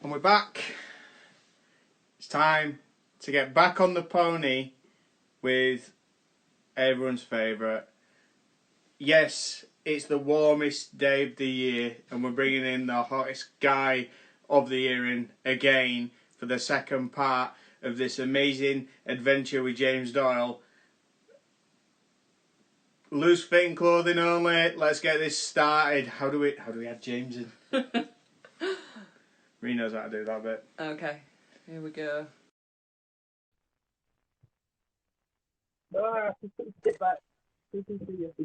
And we're back. It's time to get back on the pony with everyone's favourite. Yes, it's the warmest day of the year, and we're bringing in the hottest guy of the year in again for the second part of this amazing adventure with James Doyle. Loose fitting clothing only. Let's get this started. How do we add James in? Ree knows how to do that bit. Okay, here we go.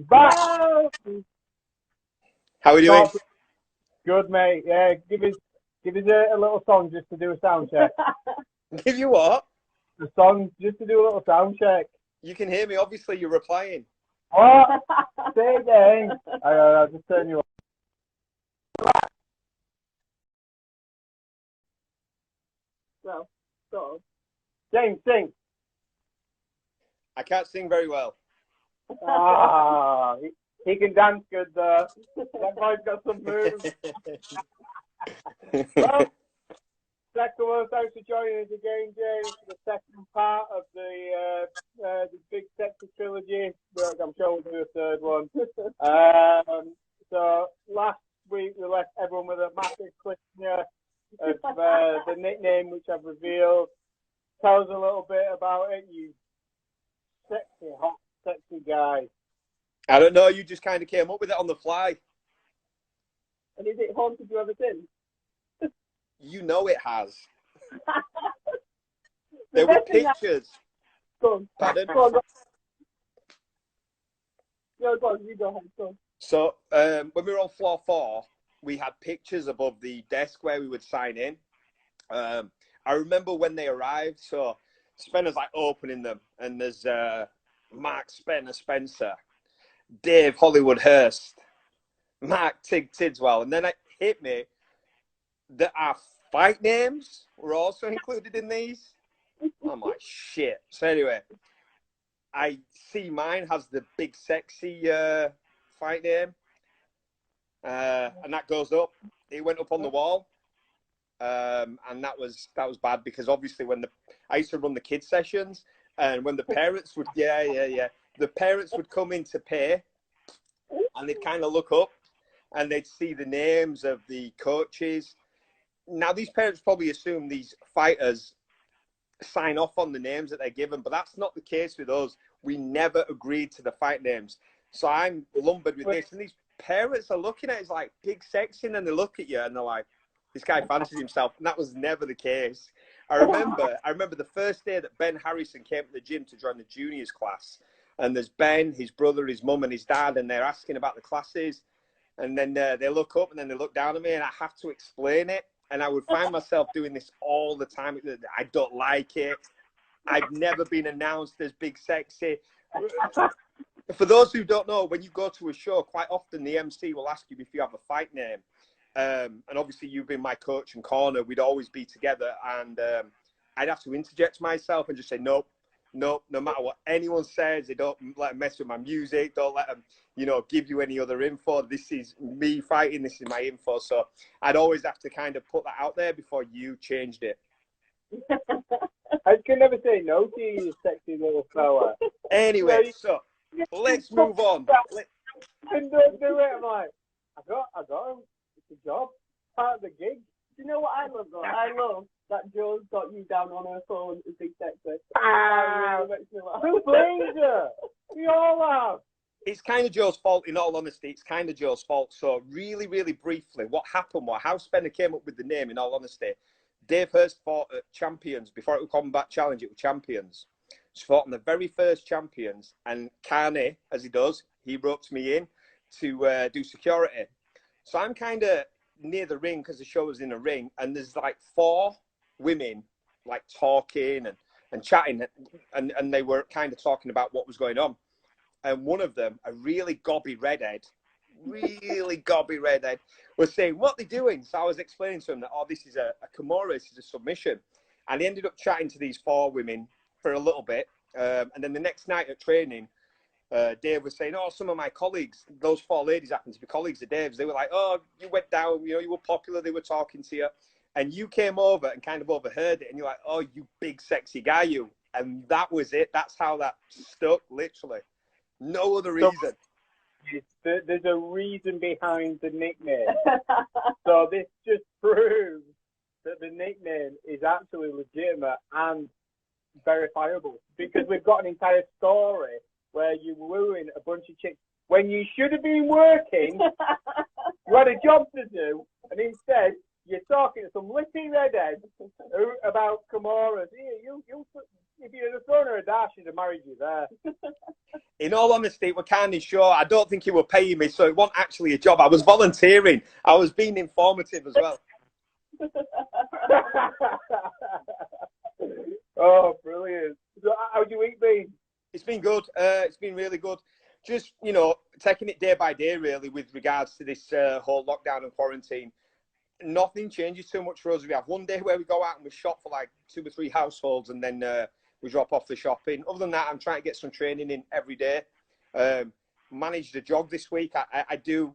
Back. How are we doing? Good, mate. Yeah, give us a little song just to do a sound check. Give you what? A song just to do a little sound check. You can hear me. Obviously, you're replying. What? Say again. I'll just turn you on. Well, sort of. James, sing. I can't sing very well. He can dance good, though. That boy's got some moves. Well, second one, thanks for joining us again, James, for the second part of the Big Sexy Trilogy. I'm sure we'll do a third one. So last week we left everyone with a massive cliffhanger of the nickname which I've revealed. Tell us a little bit about it, you sexy, hot, sexy guy. I don't know. You just kind of came up with it on the fly. And is it haunted you ever since? You know it has. There were pictures. Go on. Pardon? Go on. No, go on. You go ahead. Go on. So when we were on floor 4, we had pictures above the desk where we would sign in. I remember when they arrived. So Spencer's like opening them, and there's Mark Spencer, Dave Hollywood Hurst, Mark Tig Tidswell, and then it hit me that our fight names were also included in these. I'm like, shit. So anyway, I see mine has the Big Sexy fight name, and that goes up. It went up on the wall, and that was bad because obviously when I used to run the kids sessions, and when the parents would the parents would come in to pay, and they'd kind of look up, and they'd see the names of the coaches. Now, these parents probably assume these fighters sign off on the names that they're given, but that's not the case with us. We never agreed to the fight names. So I'm lumbered with this, and these parents are looking at it, it's like Big Sexy, and then they look at you, and they're like, this guy fancies himself, and that was never the case. I remember the first day that Ben Harrison came to the gym to join the juniors class, and there's Ben, his brother, his mum, and his dad, and they're asking about the classes, and then they look up, and then they look down at me, and I have to explain it. And I would find myself doing this all the time. I don't like it. I've never been announced as Big Sexy. For those who don't know, when you go to a show, quite often the MC will ask you if you have a fight name. And obviously you've been my coach and corner. We'd always be together. And I'd have to interject myself and just say, nope, no matter what anyone says, they don't let them mess with my music. Don't let them, give you any other info. This is me fighting. This is my info. So I'd always have to kind of put that out there before you changed it. I can never say no to you, you sexy little fella. Anyway, so let's move on. And don't do it. I'm like, I got him. It's a job. Part of the gig. Do you know what I love though? I love that Joe's got you down on her phone as Big Sexy. Who blames her? We all have. It's kind of Joe's fault, in all honesty. It's kind of Joe's fault. So really, really briefly, what happened was how Spencer came up with the name, in all honesty. Dave Hurst fought at Champions. Before it was Combat Challenge, it was Champions. He fought on the very first Champions. And Carney, as he does, he roped me in to do security. So I'm kind of near the ring because the show was in a ring. And there's like 4 women like talking and chatting. And they were kind of talking about what was going on. And one of them, a really gobby redhead, was saying, what are they doing? So I was explaining to him that, this is a Kimura, this is a submission. And he ended up chatting to these 4 women for a little bit. And then the next night at training, Dave was saying, some of my colleagues, those 4 ladies happened to be colleagues of Dave's. They were like, you went down, you were popular, they were talking to you. And you came over and kind of overheard it, and you're like, "Oh, you big sexy guy, you." And that was it. That's how that stuck, literally. No other reason. There's a reason behind the nickname. So this just proves that the nickname is actually legitimate and verifiable, because we've got an entire story where you were wooing a bunch of chicks when you should have been working. You had a job to do, and instead you're talking to some litty redhead about Kimoras. You, if you'd have thrown her a dash, she'd have married you there. In all honesty, we're kind of sure. I don't think you were paying me, so it wasn't actually a job. I was volunteering. I was being informative as well. Oh, brilliant. So how's your week been? It's been good. It's been really good. Just, taking it day by day, really, with regards to this whole lockdown and quarantine. Nothing changes too much for us. We have one day where we go out and we shop for like 2 or 3 households, and then we drop off the shopping. Other than that, I'm trying to get some training in every day. Managed a jog this week. I do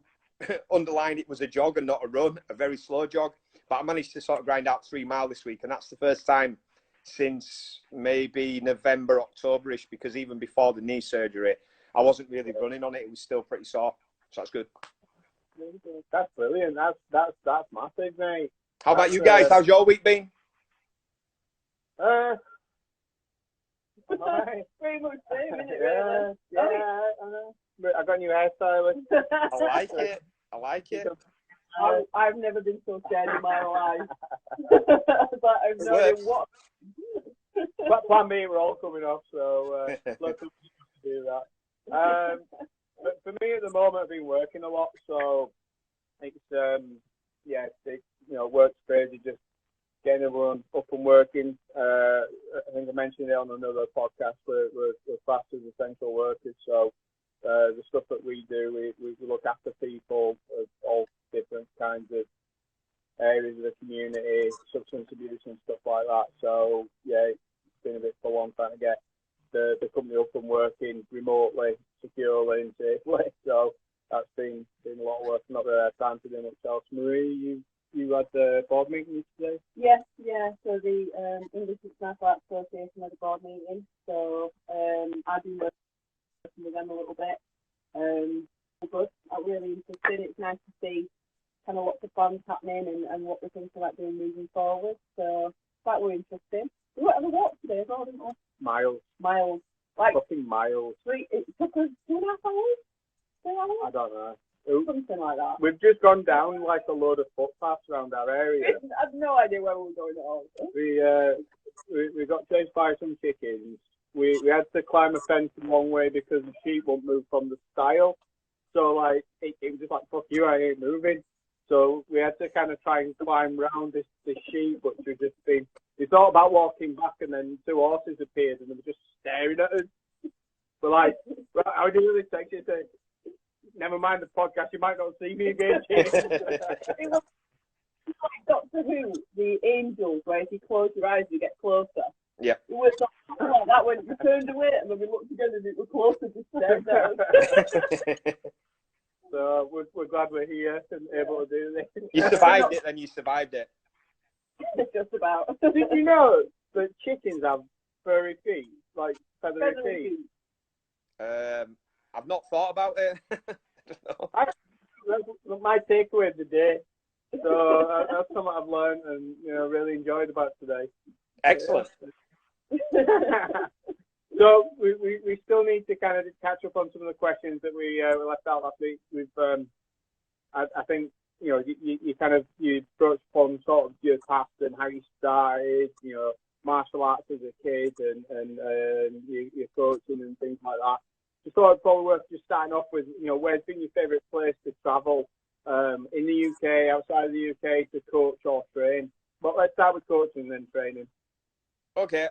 underline it was a jog and not a run, a very slow jog. But I managed to sort of grind out 3 miles this week, and that's the first time since maybe November, October-ish, because even before the knee surgery, I wasn't really running on it. It was still pretty sore, so that's good. That's brilliant. That's massive, mate. How about you guys? How's your week been? Pretty much same, isn't it, really? Yeah. I got a new hairstylist. I like it. I've never been so scared in my life. But I've no idea what. But plan B, we're all coming off, so let's do that. But for me at the moment, I've been working a lot, so it's work's crazy, just getting everyone up and working. I think I mentioned it on another podcast. We're classed as essential workers, so the stuff that we do, we look after people of all different kinds of areas of the community, substance abuse and stuff like that. So yeah, it's been a bit full on trying to get the company up and working remotely, securely and safely. So that's been a lot of work. Not that I have time to do much else. Marie, you had the board meeting today? Yeah. So the English International Arts Association had a board meeting. So I've been working with them a little bit. Good. I'm really interested. It's nice to see kind of lots of plans happening and what we're thinking about doing moving forward. So that was interesting. We went on a walk today as well, didn't we? Miles. Like fucking miles. It took us 2.5 hours. 3 hours? I don't know. Something like that. We've just gone down like a load of footpaths around our area. I have no idea where we were going at all. We got chased by some chickens. We had to climb a fence a long way because the sheep won't move from the stile. So like it was just like, fuck you, I ain't moving. So we had to kind of try and climb round this sheep, which was just been. We thought about walking back, and then 2 horses appeared, and they were just staring at us. But like, how do you really text you? Say, never mind the podcast, you might not see me again. It was like Doctor Who, the angels, where if you close your eyes, you get closer. Yeah. It was like that when we turned away, and then we looked together, and it was closer to staring at us. So we're glad we're here and able to do this. You survived it, then you survived it. Just about. Did you know that chickens have furry feet, like feathery feet? I've not thought about it. That's my takeaway of the day. So that's something I've learned and really enjoyed about today. Excellent. So we still need to kind of catch up on some of the questions that we left out last week. We've I think you broached upon sort of your past and how you started, martial arts as a kid and your coaching and things like that. Just thought it's probably worth just starting off with, where's been your favourite place to travel in the UK, outside of the UK, to coach or train? But let's start with coaching and then training. Okay.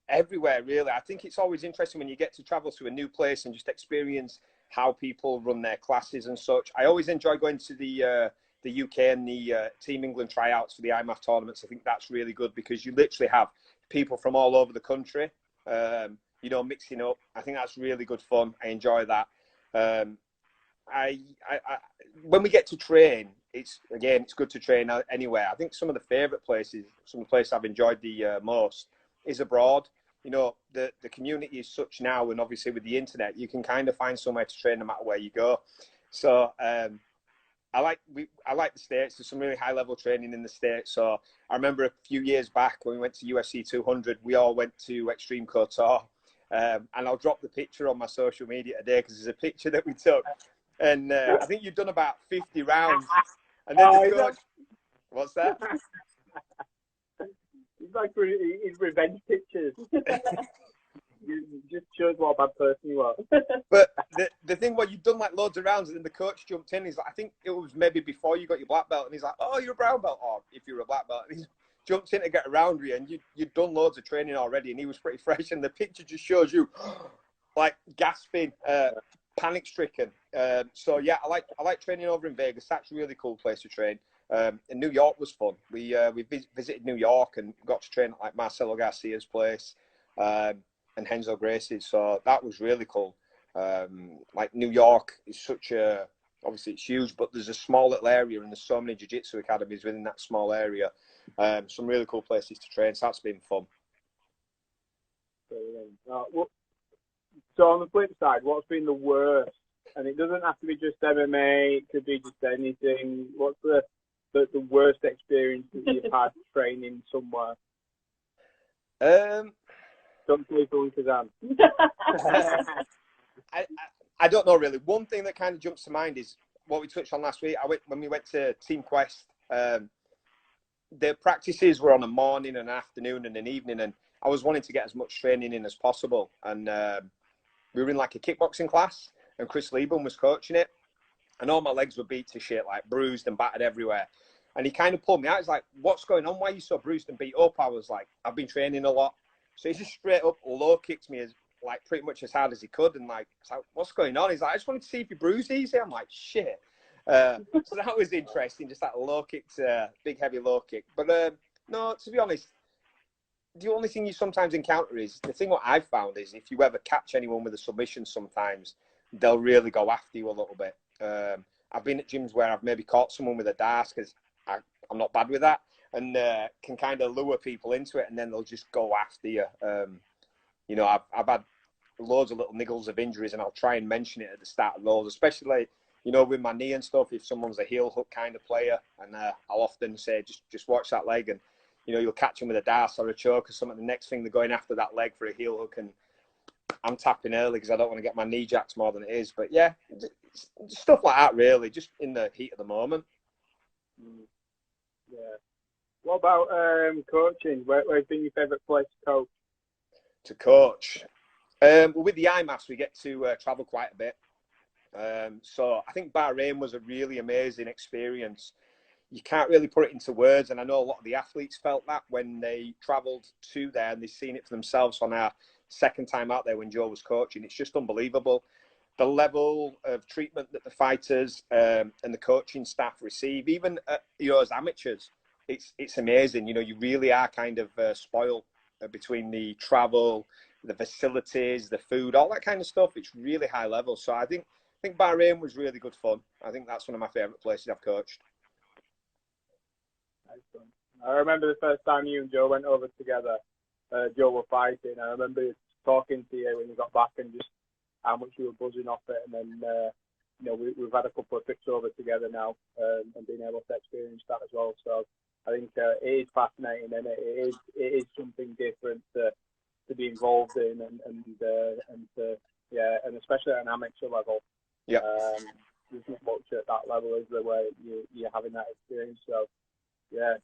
Everywhere, really. I think it's always interesting when you get to travel to a new place and just experience how people run their classes and such. I always enjoy going to the UK and the Team England tryouts for the IMAF tournaments. I think that's really good because you literally have people from all over the country, mixing up. I think that's really good fun. I enjoy that. when we get to train, it's good to train anywhere. I think some of the favourite places, some of the places I've enjoyed the most is abroad. You know, the community is such now, and obviously with the internet, you can kind of find somewhere to train no matter where you go. So I like the States. There's some really high level training in the States. So I remember a few years back when we went to UFC 200, we all went to Extreme Couture. And I'll drop the picture on my social media today because there's a picture that we took. And I think you've done about 50 rounds. And then the coach... What's that? It's like his revenge pictures. Just shows what a bad person you are. But the thing, well, you've done like loads of rounds, and then the coach jumped in. He's like, I think it was maybe before you got your black belt, and he's like, "Oh, you're a brown belt," or if you're a black belt, and he jumps in to get around you, and you'd done loads of training already, and he was pretty fresh, and the picture just shows you like gasping, panic stricken. So yeah, I like training over in Vegas. That's a really cool place to train. And New York was fun. We visited New York and got to train at like Marcelo Garcia's place. And Henzo Gracie's, so that was really cool. Like New York is obviously it's huge, but there's a small little area and there's so many jiu-jitsu academies within that small area. Some really cool places to train, so that's been fun. So on the flip side, what's been the worst? And it doesn't have to be just MMA, it could be just anything. What's the worst experience that you've had training somewhere? Don't say for Kazan. I don't know really. One thing that kind of jumps to mind is what we touched on last week. When we went to Team Quest. The practices were on a morning, an afternoon, and an evening, and I was wanting to get as much training in as possible. And we were in like a kickboxing class, and Chris Lieben was coaching it, and all my legs were beat to shit, like bruised and battered everywhere. And he kind of pulled me out. He's like, "What's going on? Why are you so bruised and beat up?" I was like, "I've been training a lot." So he just straight up low kicked me like pretty much as hard as he could, and like, I was like, "What's going on?" He's like, "I just wanted to see if you bruised easy." I'm like, "Shit." So that was interesting, just that low kick, big heavy low kick. But no, to be honest, the only thing you sometimes encounter is the thing. What I've found is if you ever catch anyone with a submission, sometimes they'll really go after you a little bit. I've been at gyms where I've maybe caught someone with a dart because I'm not bad with that. And can kind of lure people into it, and then they'll just go after you. You know, I've had loads of little niggles of injuries, and I'll try and mention it at the start of those, especially, you know, with my knee and stuff. If someone's a heel hook kind of player, and I'll often say, just watch that leg, and you know, you'll catch them with a dart or a choke or something. The next thing they're going after that leg for a heel hook, and I'm tapping early because I don't want to get my knee jacked more than it is. But yeah, stuff like that, really, just in the heat of the moment. Yeah. What about coaching? Where's been your favourite place to coach? To coach? Well, with the IMAFs, we get to travel quite a bit. So I think Bahrain was a really amazing experience. You can't really put it into words, and I know a lot of the athletes felt that when they travelled to there and they've seen it for themselves on our second time out there when Joe was coaching. It's just unbelievable. The level of treatment that the fighters and the coaching staff receive, even you know, as amateurs, it's amazing. You know, you really are kind of spoiled between the travel, the facilities, the food, all that kind of stuff. It's really high level. So I think Bahrain was really good fun. I think that's one of my favourite places I've coached. Excellent. I remember the first time you and Joe went over together. Joe were fighting. I remember talking to you when you got back and just how much you were buzzing off it. And then, you know, we've had a couple of trips over together now and being able to experience that as well. So I think it is fascinating, and it is something different to be involved in, and and especially at an amateur level. Yeah. There's not much at that level, is there, where you're having that experience. So yeah.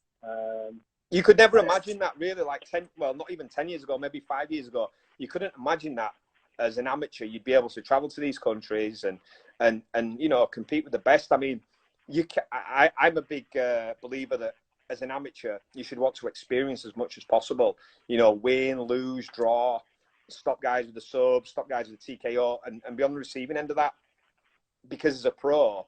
You could never imagine that, really, like not even 10 years ago, maybe 5 years ago. You couldn't imagine that as an amateur you'd be able to travel to these countries and you know, compete with the best. I mean, I'm a big believer that as an amateur you should want to experience as much as possible. You know, win, lose, draw, stop guys with the sub, stop guys with the TKO, and be on the receiving end of that. Because as a pro,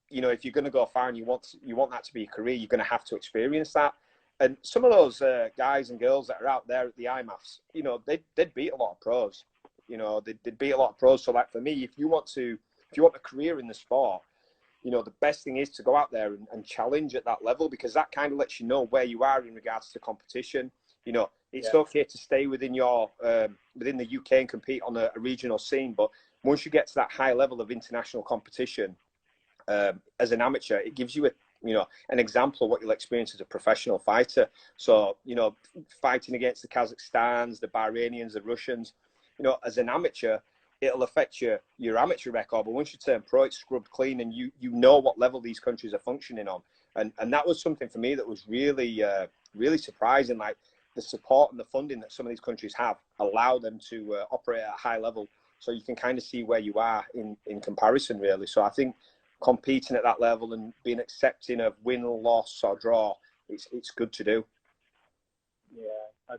you know, if you're going to go far and you want that to be a career, you're going to have to experience that. And some of those guys and girls that are out there at the IMAFs, you know, they'd beat a lot of pros. You know, they'd beat a lot of pros. So, like, for me, if you want to if you want a career in the sport, you know, the best thing is to go out there and challenge at that level, because that kind of lets you know where you are in regards to competition. You know, it's okay to stay within your within the UK and compete on a regional scene, but once you get to that high level of international competition, as an amateur, it gives you an example of what you'll experience as a professional fighter. So, you know, fighting against the Kazakhstans, the Bahrainians, the Russians, you know, as an amateur, it'll affect your amateur record. But once you turn pro, it's scrubbed clean, and you know what level these countries are functioning on. And that was something for me that was really, really surprising. Like, the support and the funding that some of these countries have allow them to operate at a high level. So you can kind of see where you are in comparison, really. So I think competing at that level and being accepting of win, loss or draw, it's good to do. Yeah,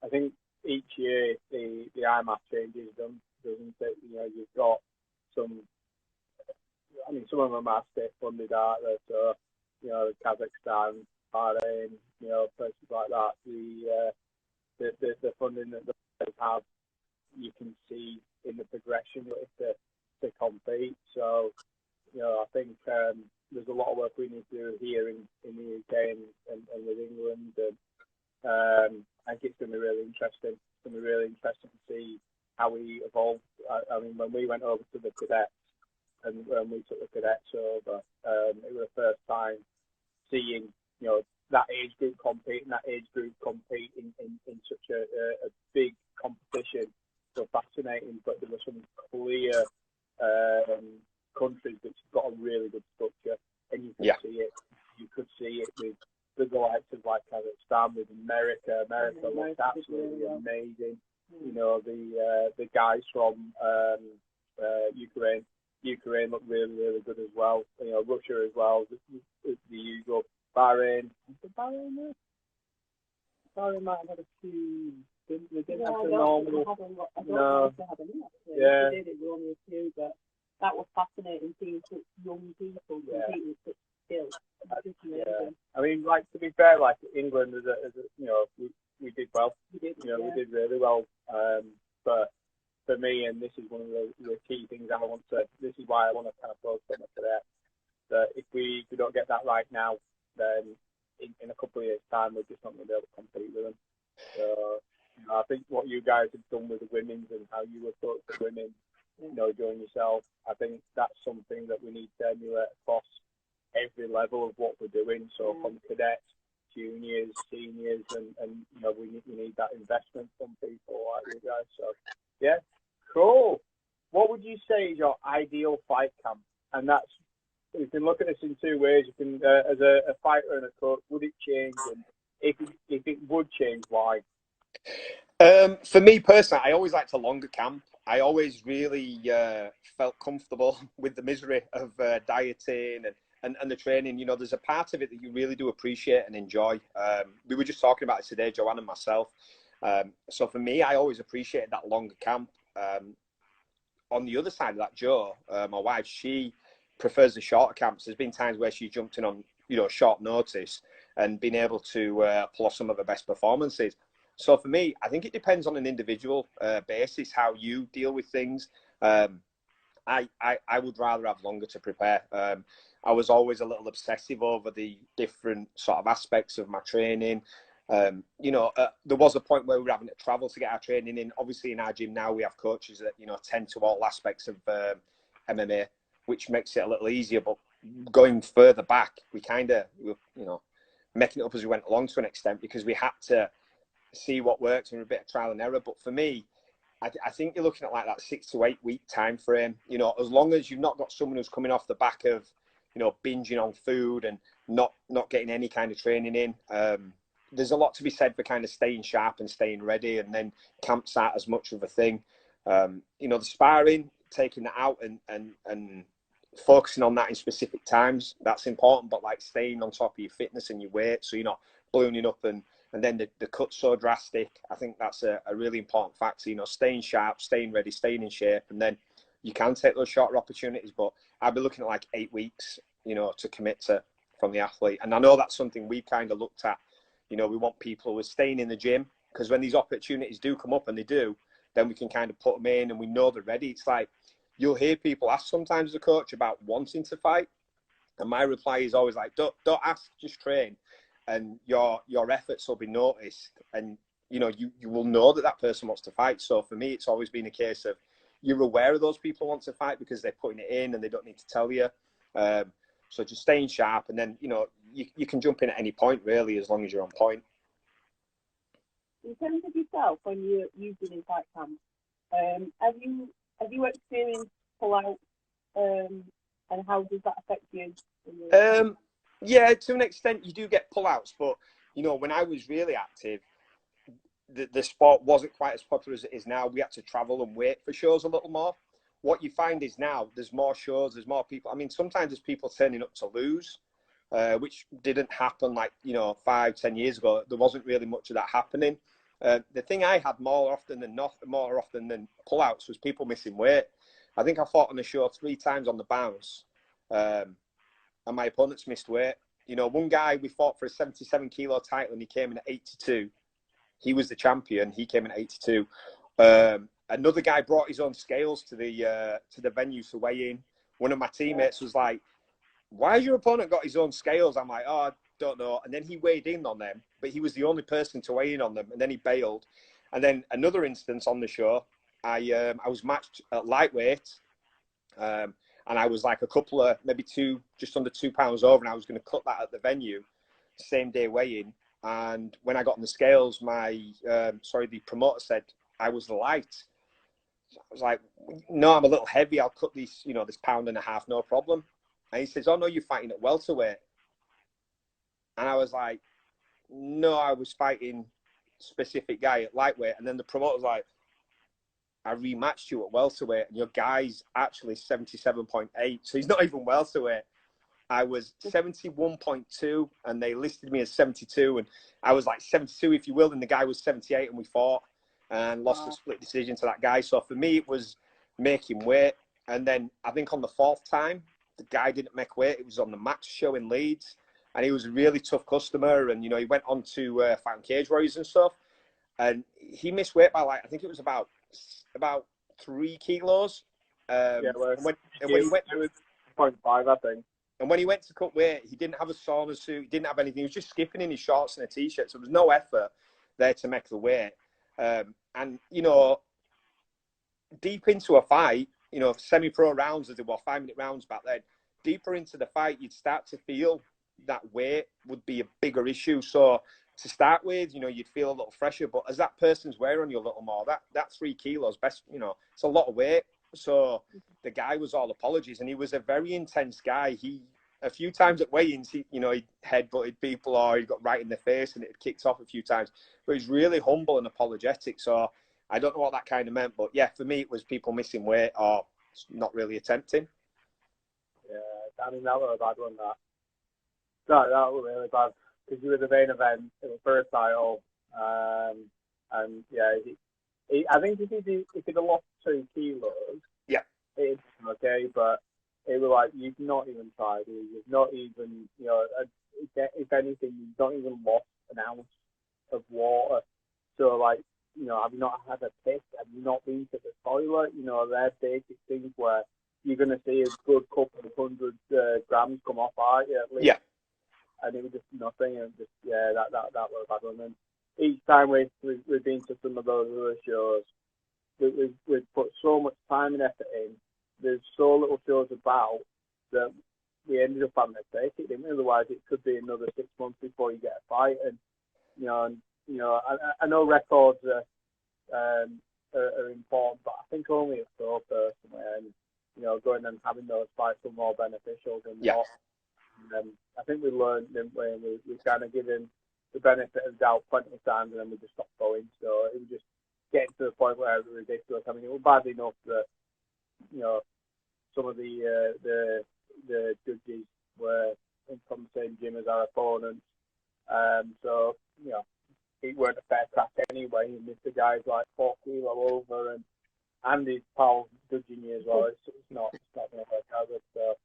I think each year the IMAF changes, doesn't it? You know, you've got some. I mean, some of them are state funded, aren't they? So, you know, Kazakhstan, Bahrain, you know, places like that. The funding that they have, you can see in the progression to compete. So, you know, I think there's a lot of work we need to do here in the UK and with England. And I think it's going to be really interesting. It's going to be really interesting to see how we evolve. I mean, when we went over to the cadets and when we took the cadets over, it was the first time seeing, you know, that age group compete in such a big competition. So fascinating, but there were some clear countries which have got a really good structure, and you could see it. You could see it with the likes of like Kazakhstan, with America. America looked absolutely amazing. You know, the guys from Ukraine look really, really good as well. You know, Russia as well. The usual. Bahrain. Bahrain might have had a few. They didn't have the normal. No. Yeah. They did it with only a few, but that was fascinating seeing such young people competing with such skill. Yeah. I mean, like, to be fair, like England, as a you know, we did well. We did really well. But for me, and this is one of the key things I want to. This is why I want to kind of focus on it today. That if we don't get that right now, then in a couple of years' time, we're just not going to be able to compete with them. So, you know, I think what you guys have done with the women's and how you approach the women, you know, doing yourself, I think that's something that we need to emulate across every level of what we're doing. So from cadets, juniors, seniors, and you know, we need that investment from people like you guys. So, yeah, cool. What would you say is your ideal fight camp? And that's, you can look at this in two ways. You can, as a fighter and a coach, would it change? And if it would change, why? For me personally, I always liked a longer camp. I always really felt comfortable with the misery of dieting and the training. You know, there's a part of it that you really do appreciate and enjoy. We were just talking about it today, Joanne and myself. So for me, I always appreciated that longer camp. On the other side of that, Jo, my wife, she prefers the shorter camps. There's been times where she jumped in on, you know, short notice and been able to pull off some of her best performances. So for me, I think it depends on an individual basis how you deal with things. I would rather have longer to prepare. I was always a little obsessive over the different sort of aspects of my training. You know, there was a point where we were having to travel to get our training in. Obviously, in our gym now, we have coaches that, you know, tend to all aspects of MMA, which makes it a little easier. But going further back, we kind of, you know, making it up as we went along to an extent, because we had to see what works and a bit of trial and error. But for me, I think you're looking at like that 6 to 8 week time frame. You know, as long as you've not got someone who's coming off the back of, you know, binging on food and not getting any kind of training in. There's a lot to be said for kind of staying sharp and staying ready, and then camps aren't as much of a thing. You know, the sparring, taking that out and focusing on that in specific times, that's important. But like staying on top of your fitness and your weight, so you're not ballooning up and then the cut's so drastic. I think that's a really important factor. You know, staying sharp, staying ready, staying in shape, and then you can take those shorter opportunities. But I'd be looking at like 8 weeks, you know, to commit to from the athlete. And I know that's something we kind of looked at. You know, we want people who are staying in the gym, because when these opportunities do come up, and they do, then we can kind of put them in and we know they're ready. It's like you'll hear people ask sometimes the coach about wanting to fight. And my reply is always like, don't ask, just train. And your efforts will be noticed. And, you know, you will know that person wants to fight. So for me, it's always been a case of you're aware of those people want to fight because they're putting it in and they don't need to tell you. So just staying sharp, and then, you know, you can jump in at any point, really, as long as you're on point. In terms of yourself, when you've been in fight camp, have you experienced pull-out, and how does that affect you? Yeah, to an extent, you do get pull-outs, but, you know, when I was really active, the sport wasn't quite as popular as it is now. We had to travel and wait for shows a little more. What you find is now there's more shows, there's more people. I mean, sometimes there's people turning up to lose, which didn't happen like, you know, 5-10 years ago. There wasn't really much of that happening. The thing I had more often than pullouts was people missing weight. I think I fought on the show 3 times on the bounce, and my opponents missed weight. You know, one guy we fought for a 77 kilo title and he came in at 82. He was the champion. He came in at 82. Another guy brought his own scales to the venue to weigh in. One of my teammates was like, "Why has your opponent got his own scales?" I'm like, "Oh, I don't know." And then he weighed in on them, but he was the only person to weigh in on them. And then he bailed. And then another instance on the show, I was matched at lightweight, and I was like just under 2 pounds over, and I was going to cut that at the venue, same day weigh-in. And when I got on the scales, the promoter said I was light. I was like, "No, I'm a little heavy. I'll cut these, you know, this 1.5 pounds, no problem." And he says, "Oh no, you're fighting at welterweight." And I was like, "No, I was fighting specific guy at lightweight." And then the promoter was like, "I rematched you at welterweight, and your guy's actually 77.8, so he's not even welterweight." I was 71.2, and they listed me as 72, and I was like 72, if you will, and the guy was 78, and we fought and lost a split decision to that guy. So for me, it was making weight. And then I think on the 4th time, the guy didn't make weight. It was on the Max show in Leeds, and he was a really tough customer. And, you know, he went on to fight Cage Warriors and stuff, and he missed weight by, like, I think it was about 3 kilos. When he went, it was 0.5, I think. And when he went to cut weight, he didn't have a sauna suit. He didn't have anything. He was just skipping in his shorts and a t-shirt. So there was no effort there to make the weight. And, you know, deep into a fight, you know, semi-pro rounds, as it were, 5-minute rounds back then, deeper into the fight, you'd start to feel that weight would be a bigger issue. So to start with, you know, you'd feel a little fresher. But as that person's wearing you a little more, that 3 kilos, you know, it's a lot of weight. So the guy was all apologies, and he was a very intense guy. A few times at weigh-ins, he headbutted people, or he got right in the face and it kicked off a few times. But he's really humble and apologetic. So I don't know what that kind of meant, but yeah, for me, it was people missing weight or not really attempting. Yeah, I mean, that was a bad one, that was really bad, because you were the main event, it was first title, and yeah, I think if he'd have lost 2 kilos, yeah, it'd been okay, but it was like, you've not even tried, you've not even, you know, if anything, you've not even lost an ounce of water. So, like, you know, have you not had a piss? Have you not been to the toilet? You know, they're basic things where you're going to see a good couple of 100 grams come off, aren't you, at least? Yeah. And it was just nothing, and just, yeah, that was a bad one. And each time we've been to some of those other shows, we've put so much time and effort in. There's so little shows about that we ended up having to take it. Otherwise, it could be another 6 months before you get a fight. And you know, I know records are important, but I think only a pro personally. And you know, going and having those fights were more beneficial than not. I think we learned, didn't we? And we kind of given the benefit of doubt plenty of times, and then we just stopped going. So it was just getting to the point where it was ridiculous. I mean, it was bad enough that, you know, some of the judges were from the same gym as our opponents. So, you know, it weren't a fair crack anyway. And if the guy's like 4 kilo over and his pal judging you as well, it's not going to work out. So,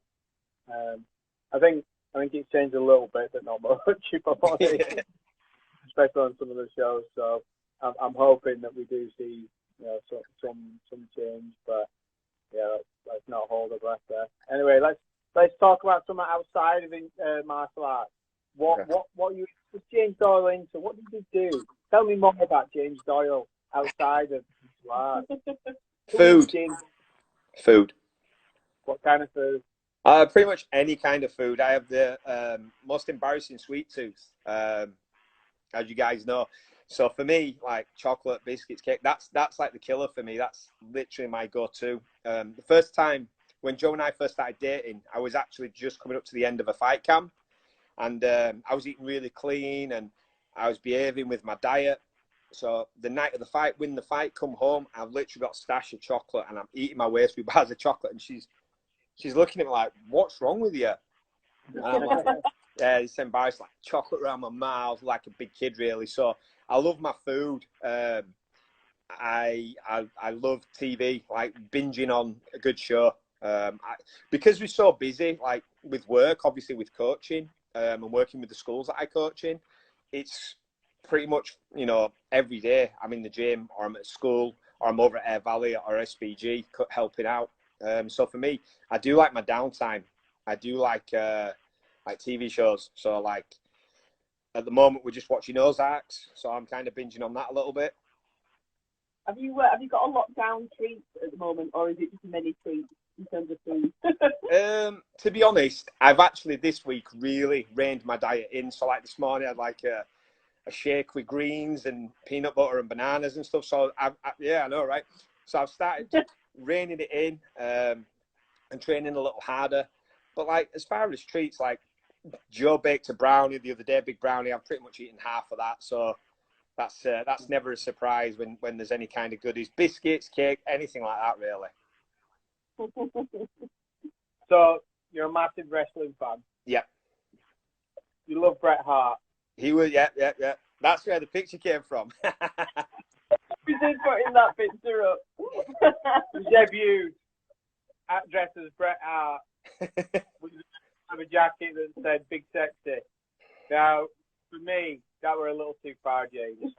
I think it's changed a little bit, but not much, especially on some of the shows. So I'm hoping that we do see, you know, some change. But Yeah, let's not hold our breath there. Anyway, let's talk about something outside of martial arts. What you was James Doyle into? What did you do? Tell me more about James Doyle outside of martial arts. Food. What kind of food? Pretty much any kind of food. I have the most embarrassing sweet tooth, as you guys know. So for me, like chocolate, biscuits, cake, that's like the killer for me. That's literally my go-to. The first time when Joe and I first started dating, I was actually just coming up to the end of a fight camp, and I was eating really clean, and I was behaving with my diet. So the night of the fight, win the fight, come home, I've literally got a stash of chocolate, and I'm eating my way through bars of chocolate, and she's looking at me like, "What's wrong with you?" And I'm like, "Yeah, it's embarrassing, like chocolate around my mouth, like a big kid, really." So I love my food. I love TV, like binging on a good show. Because we're so busy, like with work, obviously with coaching, and working with the schools that I coach in, it's pretty much, every day I'm in the gym or I'm at school or I'm over at Air Valley or SBG helping out. So for me, I do like my downtime. I do like TV shows. So like at the moment we're just watching Ozarks, so I'm kind of binging on that a little bit. Have you got a lockdown treat at the moment, or is it just many treats in terms of food? To be honest, I've actually this week really reined my diet in. So like this morning, I had like a shake with greens and peanut butter and bananas and stuff. So I know, right? So I've started reining it in and training a little harder. But like as far as treats, like Joe baked a brownie the other day, big brownie. I've pretty much eaten half of that. So that's never a surprise when there's any kind of goodies, biscuits, cake, anything like that, really. So you're a massive wrestling fan. Yeah. You love Bret Hart. He was, yeah. That's where the picture came from. We did put in that picture up. He debuted dressed as Bret Hart with a jacket that said "Big Sexy." Now, for me, that were a little too far, James.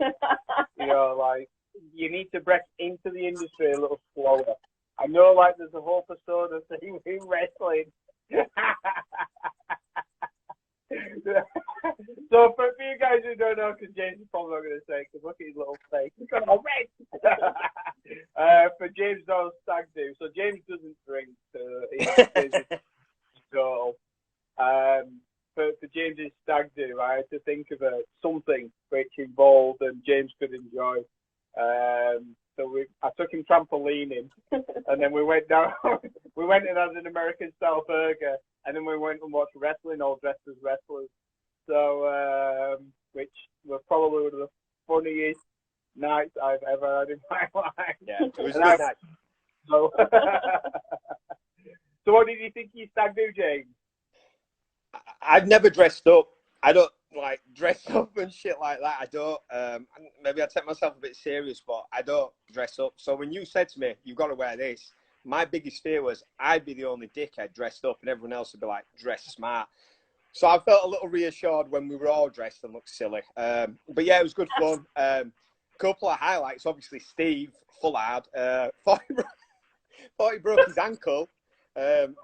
Like you need to break into the industry a little slower. I know, like there's a whole persona thing in wrestling. So for you guys who don't know, because James is probably not going to say, because look at his little face. He's got all red. For James Doyle's stag do. So James doesn't drink. So for James's stag do, I had to think of something which involved and James could enjoy. So I took him trampolining, and then we went down. We went and had an American style burger, and then we went and watched wrestling, all dressed as wrestlers. So, which was probably one of the funniest nights I've ever had in my life. Yeah, it was a good night. So, so what did you think you stag do, James? I've never dressed up. I don't like dress up and shit like that. I don't. Maybe I take myself a bit serious, but I don't dress up. So when you said to me, "You've got to wear this," my biggest fear was I'd be the only dickhead dressed up, and everyone else would be like dressed smart. So I felt a little reassured when we were all dressed and looked silly. But yeah, it was good fun. Couple of highlights. Obviously, Steve Fullard thought he broke his ankle.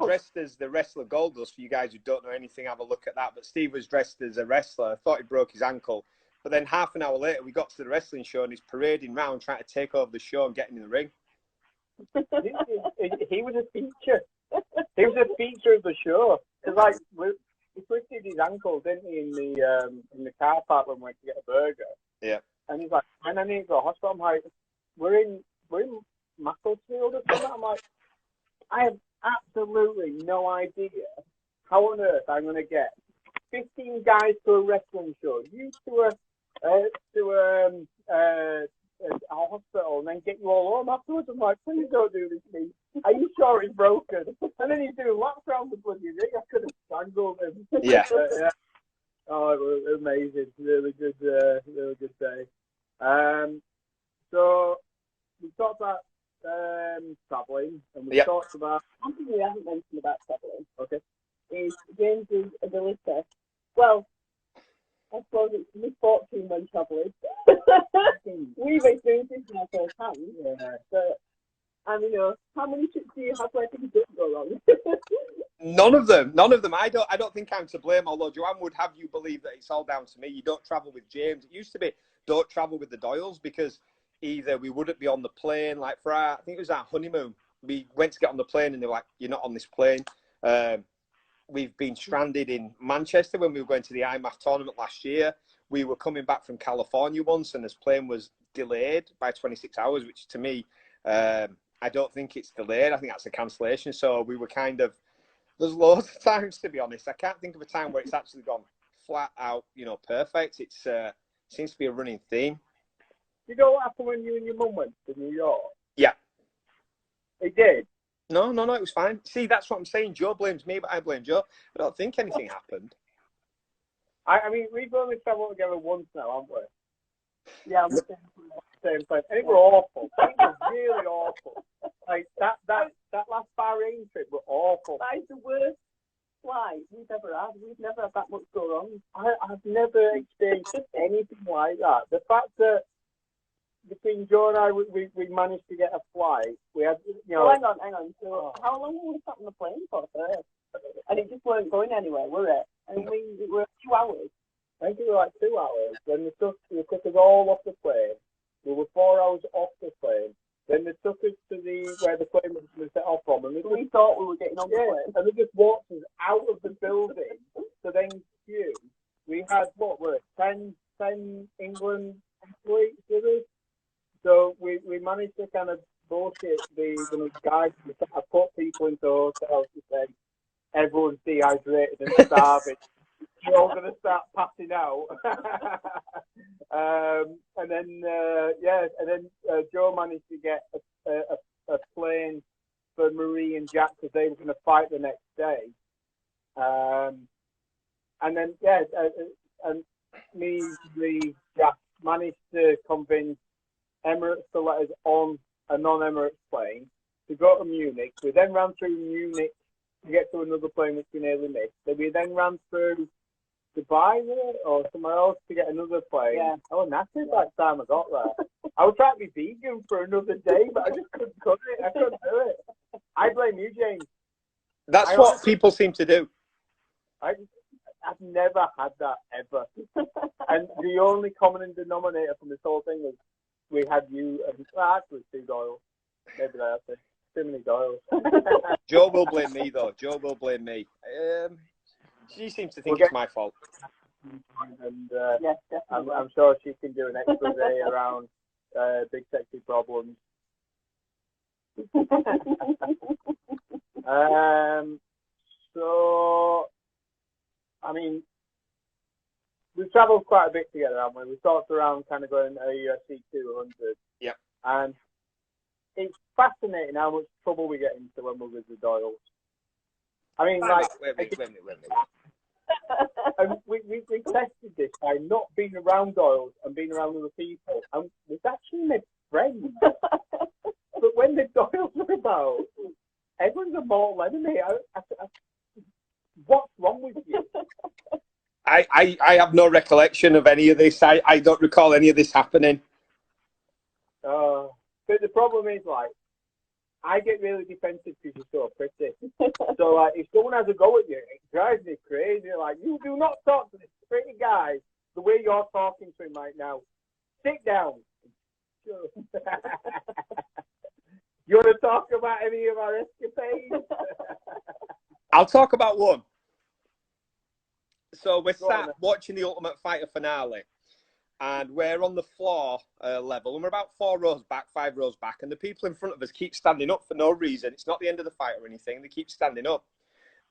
Dressed as the wrestler Goldust. For you guys who don't know anything, have a look at that. But Steve was dressed as a wrestler. I thought he broke his ankle. But then half an hour later, we got to the wrestling show and he's parading around trying to take over the show and getting in the ring. He was a feature. He was a feature of the show. Because like he twisted his ankle, didn't he, in the car park when we went to get a burger. Yeah. And he's like, "Man, I need to go to the hospital." I'm like, we're in Macclesfield or something. I'm like, I have absolutely no idea how on earth I'm going to get 15 guys to a wrestling show, you to a hospital, and then get you all home afterwards. I'm like, please don't do this to me. Are you sure it's broken? And then he's doing laps around the bloody ring. I could have strangled him. Yeah. Yeah. Oh, it was amazing. Really good day. So we talked about travelling, and we talked about something we haven't mentioned about travelling. Okay. Is James's ability. Well, I suppose it's misfortune when travelling. We've experienced this in our first hand. Yeah. But And, you know, how many trips do you have where things don't go wrong? None of them. I don't think I'm to blame. Although Joanne would have you believe that it's all down to me. You don't travel with James. It used to be don't travel with the Doyles because either we wouldn't be on the plane. Like for I think it was our honeymoon. We went to get on the plane and they were like, "You're not on this plane." We've been stranded in Manchester when we were going to the IMAF tournament last year. We were coming back from California once, and this plane was delayed by 26 hours, which to me, I don't think it's delayed. I think that's a cancellation. So we were kind of. There's loads of times, to be honest. I can't think of a time where it's actually gone flat out, perfect. It's seems to be a running theme. You know what happened when you and your mum went to New York? Yeah. It did. No, it was fine. See, that's what I'm saying. Joe blames me, but I blame Joe. I don't think anything happened. I mean, we've only travelled together once now, haven't we? Yeah, I'm the Same place. And it were awful. It was really awful. Like, that last Bahrain trip were awful. That is the worst flight we've ever had. We've never had that much go wrong. I've never experienced anything like that. The fact that between Joe and I, we managed to get a flight. We had, Well, hang on. So, how long were we sat on the plane for first? And it just weren't going anywhere, were it? And it were 2 hours. I think it was like 2 hours. Then they took us all off the plane. We were 4 hours off the plane. Then they took us to where the plane was set off from. And we thought we were getting on the plane. And they just walked us out of the building. So then, we had, 10 England athletes with us. So we managed to kind of bullshit the guys to put people into hotels to say everyone's dehydrated and starving. You're all going to start passing out. And then Joe managed to get a plane for Marie and Jack because they were going to fight the next day. And then, and me, Jack managed to convince Emirates to let us on a non-Emirates plane to go to Munich. We then ran through Munich to get to another plane which we nearly missed. Then we then ran through Dubai or somewhere else to get another plane. Yeah. I was knackered by the time I got there. I was trying to be vegan for another day, but I just couldn't cut it. I couldn't do it. I blame you, James. That's what people seem to do. I've never had that ever. And the only common denominator from this whole thing was we had you and actually 2 Doyles. Maybe that's too many Doyles. Joe will blame me, though. Joe will blame me. She seems to think it's my fault. And Yes, I'm sure she can do an expose around big sexy problems. So, I mean, we've travelled quite a bit together, haven't we? We've talked around kind of going to UFC 200. Yeah. And it's fascinating how much trouble we get into when we're with the Doyles. I mean, Wait a minute. And we tested this by not being around Doyles and being around other people, and we've actually made friends. But when the Doyles are about, everyone's a mortal enemy. What's wrong with you? I have no recollection of any of this. I don't recall any of this happening. But the problem is, like, I get really defensive because you're so pretty. So, like, if someone has a go at you, it drives me crazy. Like, you do not talk to this pretty guy the way you're talking to him right now. Sit down. You want to talk about any of our escapades? I'll talk about one. So we're sat watching the Ultimate Fighter finale, and we're on the floor level, and we're about 4 rows back, 5 rows back, and the people in front of us keep standing up for no reason. It's not the end of the fight or anything. They keep standing up.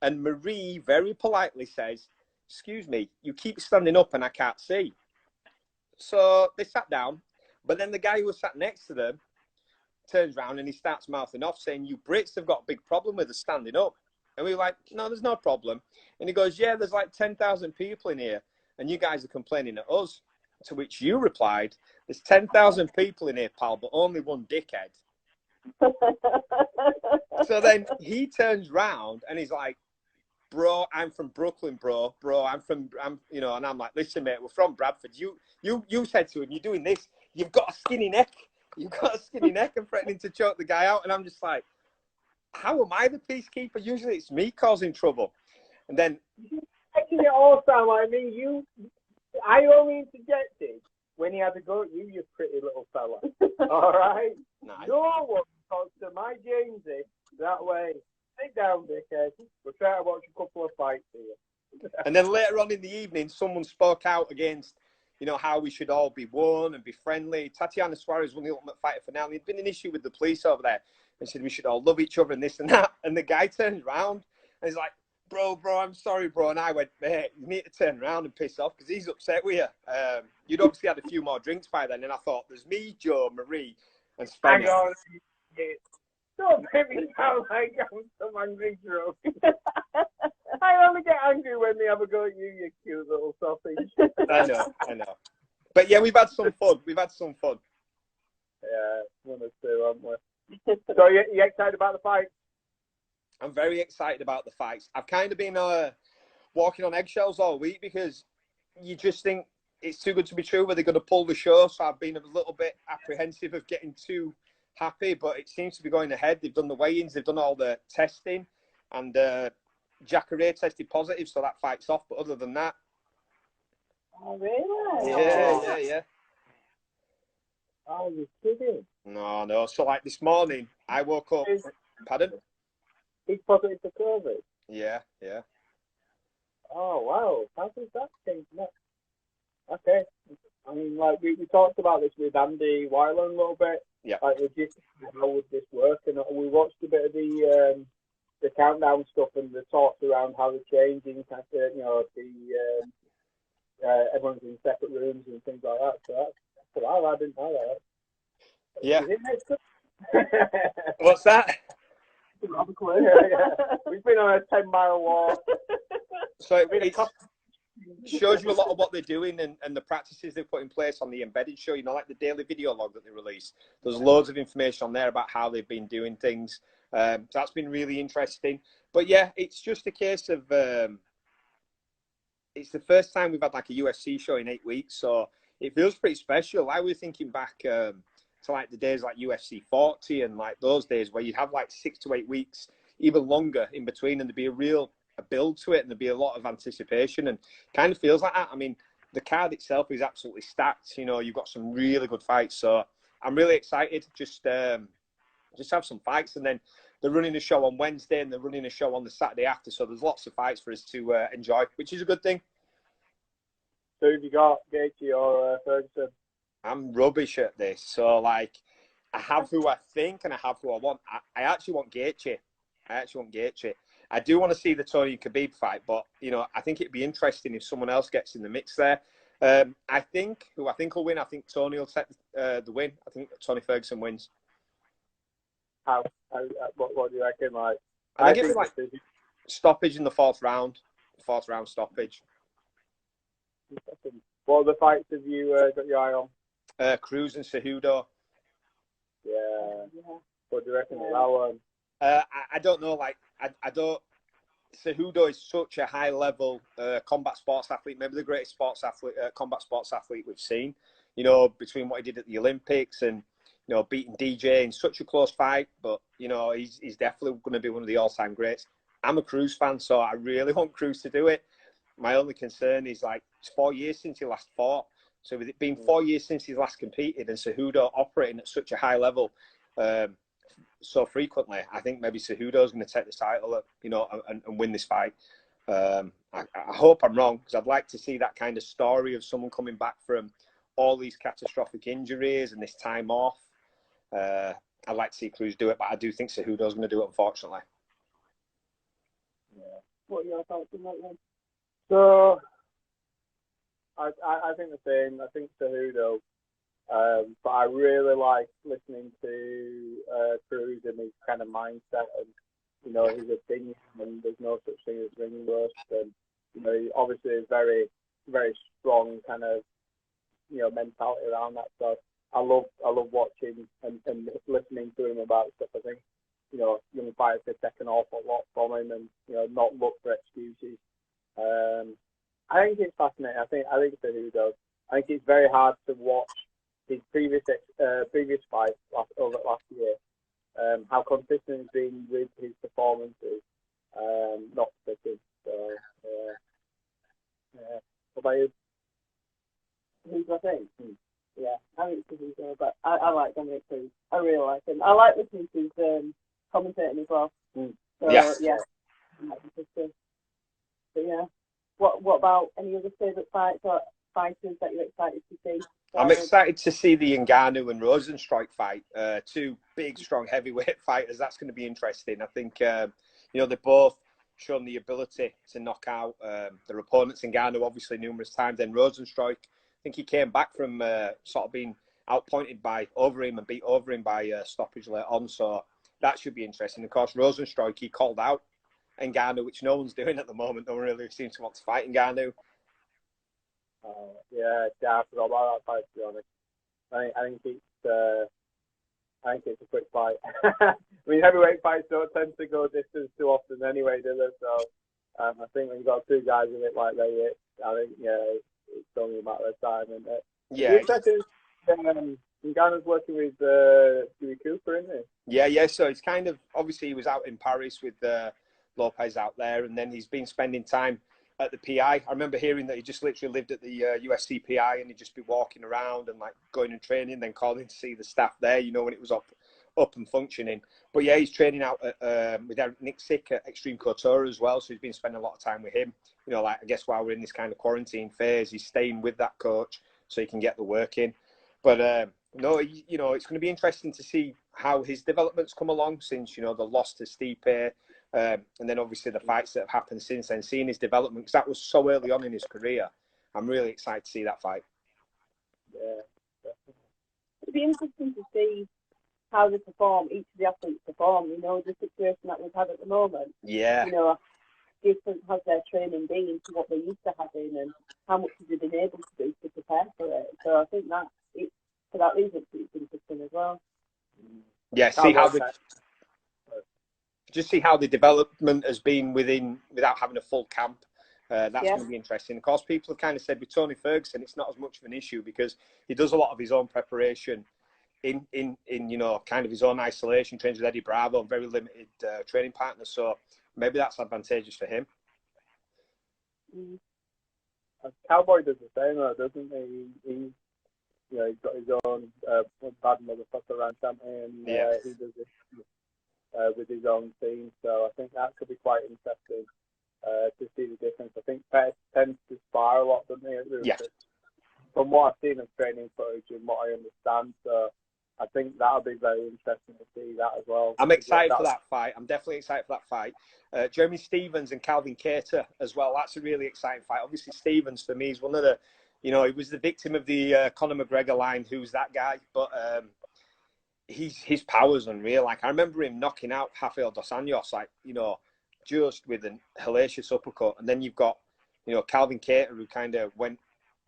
And Marie very politely says, "Excuse me, you keep standing up and I can't see." So they sat down, but then the guy who was sat next to them turns around and he starts mouthing off saying, "You Brits have got a big problem with us standing up." And we were like, "No, there's no problem." And he goes, "Yeah, there's like 10,000 people in here and you guys are complaining at us." To which you replied, "There's 10,000 people in here, pal, but only one dickhead." So then he turns round and he's like, "Bro, I'm from Brooklyn, bro, I'm you know," and I'm like, "Listen, mate, we're from Bradford. You said to him, you're doing this, you've got a skinny neck." you've got a skinny neck and threatening to choke the guy out. And I'm just like, how am I the peacekeeper? Usually it's me causing trouble. And then... Making it all sound like me. I only interjected when he had to go at you, you pretty little fella. All right? Nice. No one talks to my Jamesy that way. Sit down, dickhead. We're trying to watch a couple of fights here. And then later on in the evening, someone spoke out against, you know, how we should all be one and be friendly. Tatiana Suarez won the Ultimate Fighter finale. There'd been an issue with the police over there. And said we should all love each other and this and that. And the guy turns around and he's like, bro, I'm sorry, bro. And I went, mate, you need to turn around and piss off because he's upset with you. You'd obviously had a few more drinks by then. And I thought, there's me, Joe, Marie, and Spencer. Hang on. Don't make me sound like I'm some angry drunk. I only get angry when they have a go at you, you cute little sausage. I know. But yeah, we've had some fun. Yeah, one or two, haven't we? So you excited about the fight? I'm very excited about the fights. I've kind of been walking on eggshells all week because you just think it's too good to be true where they're going to pull the show. So I've been a little bit apprehensive of getting too happy, but it seems to be going ahead. They've done the weigh-ins, they've done all the testing, and Jacare tested positive, so that fight's off. But other than that... Oh, really? Yeah. Oh, you're kidding. No. So, like, this morning, I woke up... Pardon? He's positive for COVID. Yeah. Oh, wow. How does that change next? Okay. I mean, like, we talked about this with Andy Weiler a little bit. Yeah. Like, how would this work? And we watched a bit of the countdown stuff and the talks around how they're changing, you know, everyone's in separate rooms and things like that. So that's wow, I didn't know that. Yeah. Is it next up? What's that? Yeah. We've been on a 10-mile walk. So it shows you a lot of what they're doing and the practices they've put in place on the embedded show, you know, like the daily video log that they release. There's loads of information on there about how they've been doing things. So that's been really interesting. But yeah, it's just a case of it's the first time we've had like a UFC show in 8 weeks, so it feels pretty special. I was thinking back to like the days like UFC 40 and like those days where you'd have like 6 to 8 weeks, even longer in between, and there'd be a build to it and there'd be a lot of anticipation, and kind of feels like that. I mean, the card itself is absolutely stacked. You know, you've got some really good fights, so I'm really excited. Just have some fights, and then they're running a show on Wednesday and they're running a show on the Saturday after, so there's lots of fights for us to enjoy, which is a good thing. So have you got Gaethje or Ferguson? I'm rubbish at this, so like I have who I think and I have who I want. I actually want Gaethje. I do want to see the Tony and Khabib fight, but you know, I think it'd be interesting if someone else gets in the mix there. I think will win. I think Tony will take the win. I think Tony Ferguson wins. How? What do you reckon? Like, I think it's like stoppage in the fourth round stoppage. What other fights have you got your eye on? Cruz and Cejudo. Yeah. What do you reckon of that one? I don't know. Like, I don't. Cejudo is such a high level combat sports athlete, maybe the greatest combat sports athlete we've seen. You know, between what he did at the Olympics and, you know, beating DJ in such a close fight, but you know, he's definitely going to be one of the all-time greats. I'm a Cruz fan, so I really want Cruz to do it. My only concern is, like, it's 4 years since he last fought. So with it being 4 years since he's last competed and Cejudo operating at such a high level so frequently, I think maybe Cejudo's going to take the title, you know, and win this fight. I hope I'm wrong, because I'd like to see that kind of story of someone coming back from all these catastrophic injuries and this time off. I'd like to see Cruz do it, but I do think Cejudo's going to do it, unfortunately. Yeah. What are your thoughts on that one? So, I think the same. I think Cejudo. But I really like listening to Cruz and his kind of mindset and, you know, his opinion, and there's no such thing as ring rust, and, you know, he obviously is very, very strong kind of, you know, mentality around that. So I love watching and listening to him about stuff. I think, you know, young fighters could take an awful lot from him and, you know, not look for excuses. I think it's fascinating. I think Cejudo. I think it's very hard to watch his previous fight last year, how consistent he's been with his performances, not sticking. So, what about you? Who's I think? Yeah, I think it's Cejudo, but I like Dominic Cruz. I really like him. I like listening to his commentating as well. So, yeah. But yeah. What about any other favourite fights or fighters that you're excited to see? I'm excited to see the Ngannou and Rosenstrike fight. Two big, strong heavyweight fighters. That's going to be interesting. I think they've both shown the ability to knock out their opponents. Ngannou obviously numerous times. Then Rosenstrike, I think he came back from sort of being outpointed by Overeem and beat Overeem by stoppage later on. So that should be interesting. Of course, Rosenstrike, he called out Ngannou, which no one's doing at the moment. No one really seems to want to fight Ngannou. Yeah, I forgot about that fight, to be honest. I think it's a quick fight. I mean, heavyweight fights don't tend to go distance too often anyway, do they? So I think when you've got two guys in it like they, I think, it's only a matter of time. And yeah. Ngannou's working with Dewey Cooper, isn't he? Yeah. So it's kind of, obviously he was out in Paris with Lopez out there, and then he's been spending time at the PI. I remember hearing that he just literally lived at the USC PI, and he'd just be walking around and like going and training, then calling to see the staff there, when it was up and functioning. But yeah, he's training out with Nick Sick at Extreme Couture as well, so he's been spending a lot of time with him. I guess while we're in this kind of quarantine phase, he's staying with that coach so he can get the work in. But no, it's going to be interesting to see how his developments come along since, the loss to Stipe, and then obviously the fights that have happened since then, seeing his development, because that was so early on in his career. I'm really excited to see that fight. Yeah, definitely. It'd be interesting to see how they perform, each of the athletes perform, the situation that we've had at the moment. Yeah. Different has their training been to what they used to having, and how much have they been able to do to prepare for it. So I think that for that reason it's interesting as well. Yeah, see how the development has been without having a full camp. That's going to be interesting. Of course, people have kind of said with Tony Ferguson, it's not as much of an issue because he does a lot of his own preparation in kind of his own isolation, trains with Eddie Bravo, very limited training partners. So maybe that's advantageous for him. Cowboy does the same, though, doesn't he? He's got his own bad motherfucker around champion. He does it with his own team. So I think that could be quite interesting to see the difference. I think Pettis tends to spar a lot, doesn't he? Yeah. From what I've seen of training footage and what I understand, so I think that'll be very interesting to see that as well. I'm excited for that fight. I'm definitely excited for that fight. Jeremy Stephens and Calvin Kattar as well. That's a really exciting fight. Obviously, Stephens for me is one of the, he was the victim of the Conor McGregor line. Who's that guy? But his power's unreal. Like I remember him knocking out Rafael dos Anjos, just with an hellacious uppercut. And then you've got, Calvin Kattar, who kind of went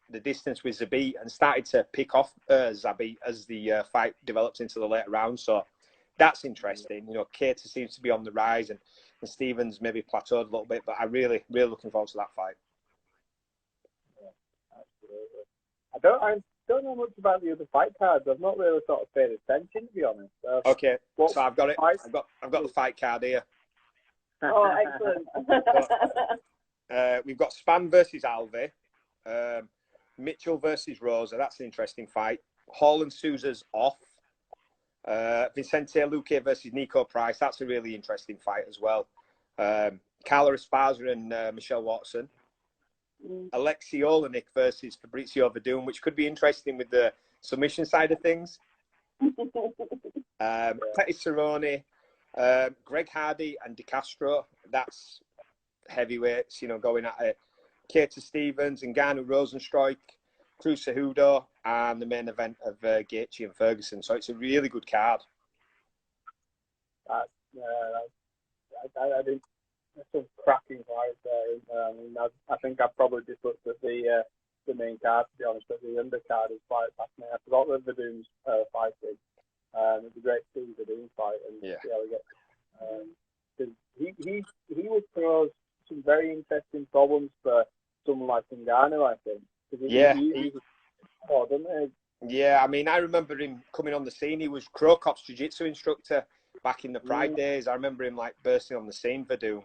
the distance with Zabit and started to pick off Zabit as the fight develops into the later rounds. So that's interesting. Kattar seems to be on the rise, and Stephens maybe plateaued a little bit, but I'm really, really looking forward to that fight. Yeah, absolutely. I don't know much about the other fight cards. I've not really sort of paid attention, to be honest. Okay, so I've got it. I've got the fight card here. Oh, excellent. We've got Span versus Alve. Mitchell versus Rosa. That's an interesting fight. Hall and Sousa's off. Vicente Luque versus Nico Price. That's a really interesting fight as well. Carla Esparza and Michelle Watson. Alexei Olenek versus Fabrizio Verdun, which could be interesting with the submission side of things. Petty Cerrone, Greg Hardy and De Castro. That's heavyweights, going at it. Kattar Stevens, Ngannou Rosenstrike, Cruz Cejudo, and the main event of Gaethje and Ferguson. So it's a really good card. I think there's some cracking fights there. I think I've probably just looked at the main card, to be honest, but the undercard is quite fascinating. I forgot that Verdun's fighting. It'd be great to see Verdun fight and see how he gets. He would cause some very interesting problems for someone like Ngannou, I think. He's doesn't he? Yeah, I mean, I remember him coming on the scene. He was Krokop's jiu-jitsu instructor back in the Pride days. I remember him like bursting on the scene for Doom.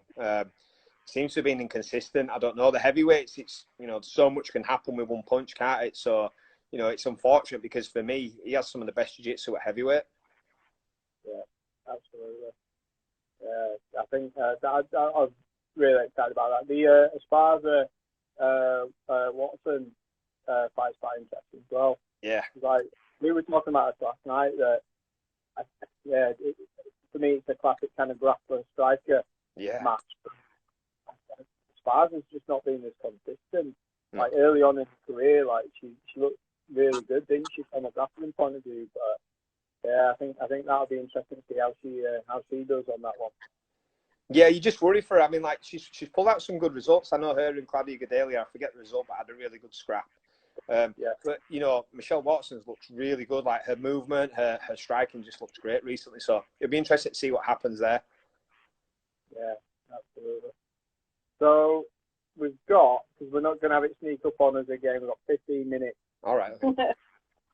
Seems to have been inconsistent. I don't know. The heavyweights, it's, you know, so much can happen with one punch, can't it? So, you know, it's unfortunate because for me, he has some of the best jiu-jitsu at heavyweight. Yeah, absolutely. I think I was really excited about that. As far as Watson fight's quite interesting as well. Yeah. Like, we were talking about this last night that, for me, it's a classic kind of grappler striker match. Spar's has just not been as consistent. Like, early on in her career, like, she looked really good, didn't she, from a grappling point of view? But yeah, I think that'll be interesting to see how she does on that one. Yeah, you just worry for her. I mean, like, she's pulled out some good results. I know her and Claudia Gadelia, I forget the result, but had a really good scrap. But, you know, Michelle Watson's looks really good. Like, her movement, her striking just looks great recently. So it'll be interesting to see what happens there. Yeah, absolutely. So we've got, because we're not going to have it sneak up on us again, we've got 15 minutes. All right. Okay.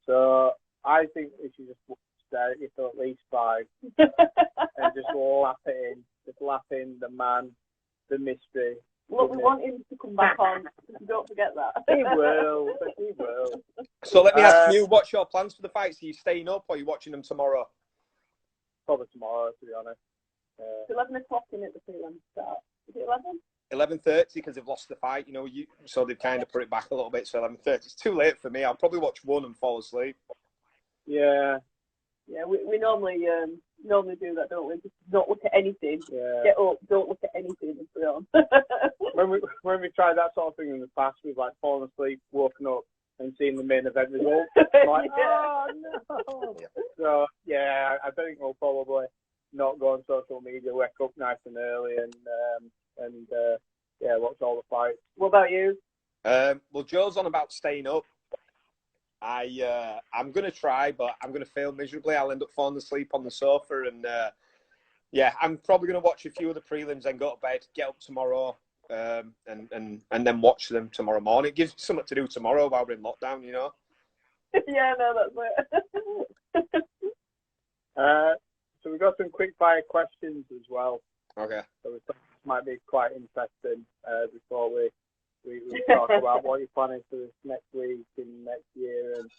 So I think we should just stare at you for at least 5 and just laugh in the man, the mystery. Look, we want him to come back on. Don't forget that. He will. So let me ask you, what's your plans for the fights? Are you staying up or are you watching them tomorrow? Probably tomorrow, to be honest. It's 11 o'clock in at the prelim start. Is it 11? 11:30 because they've lost the fight, you know. So they've kind of put it back a little bit. So 11:30. It's too late for me. I'll probably watch one and fall asleep. Yeah. Yeah, we normally do that, don't we? Just don't look at anything. Yeah. Get up, don't look at anything and put it on. when we tried that sort of thing in the past, we've like fallen asleep, woken up, and seen the main event result. Like, oh no! Yeah. So yeah, I think we'll probably not go on social media, wake up nice and early, and watch all the fights. What about you? Well, Joe's on about staying up. I'm going to try, but I'm going to fail miserably. I'll end up falling asleep on the sofa. And, I'm probably going to watch a few of the prelims and go to bed, get up tomorrow, and then watch them tomorrow morning. It gives me something to do tomorrow while we're in lockdown, you know? Yeah, no, that's it. So we've got some quick fire questions as well. Okay. So this might be quite interesting before we talk about what you're planning for this next week and next year and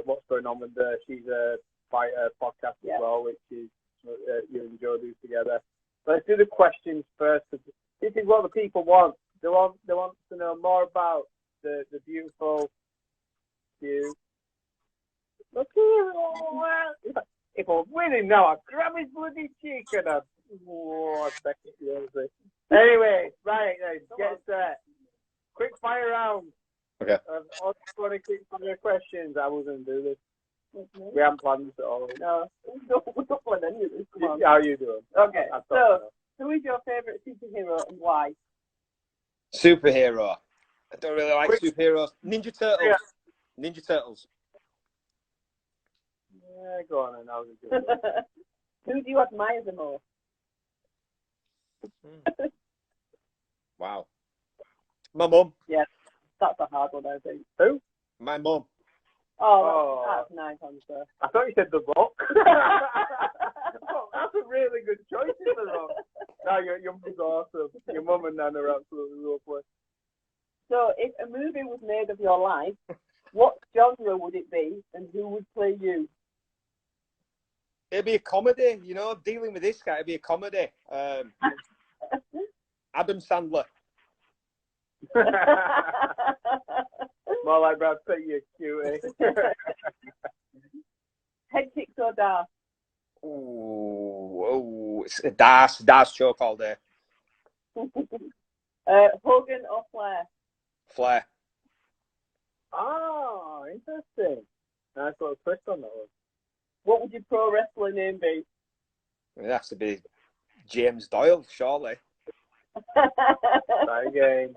what's going on with her. She's a fighter podcast as well, which is you and Joe do together. Let's do the questions first. This is what the people want. They want to know more about the beautiful you. Look here, if I'm winning now, I'd grab his bloody cheek and I'd back it the Anyway, right, get set. Quick fire round. Okay. I want to quick fire questions. I was going to do this. We haven't planned this at all. No, we don't plan any of this. Come on. How are you doing? Okay, so who is your favourite superhero and why? Superhero. I don't really like superheroes. Ninja Turtles. Yeah. Ninja Turtles. Yeah, go on and I'll do it. Who do you admire the most? Wow. My mum. Yeah, that's a hard one, I think. Who? My mum. Oh, that's a nice answer. I thought you said The Rock. Oh, that's a really good choice, The Rock. No, your mum's awesome. Your mum and Nan are absolutely lovely. So, if a movie was made of your life, what genre would it be, and who would play you? It'd be a comedy, you know. Dealing with this guy, it'd be a comedy. Adam Sandler. More like Brad Pitt, you cutie. Head kicks or dash? Ooh, it's a dash choke all day. Hogan or Flair? Flair. Oh, interesting. Nice little twist on that one. What would your pro wrestler name be? It has to be James Doyle, surely. Try again.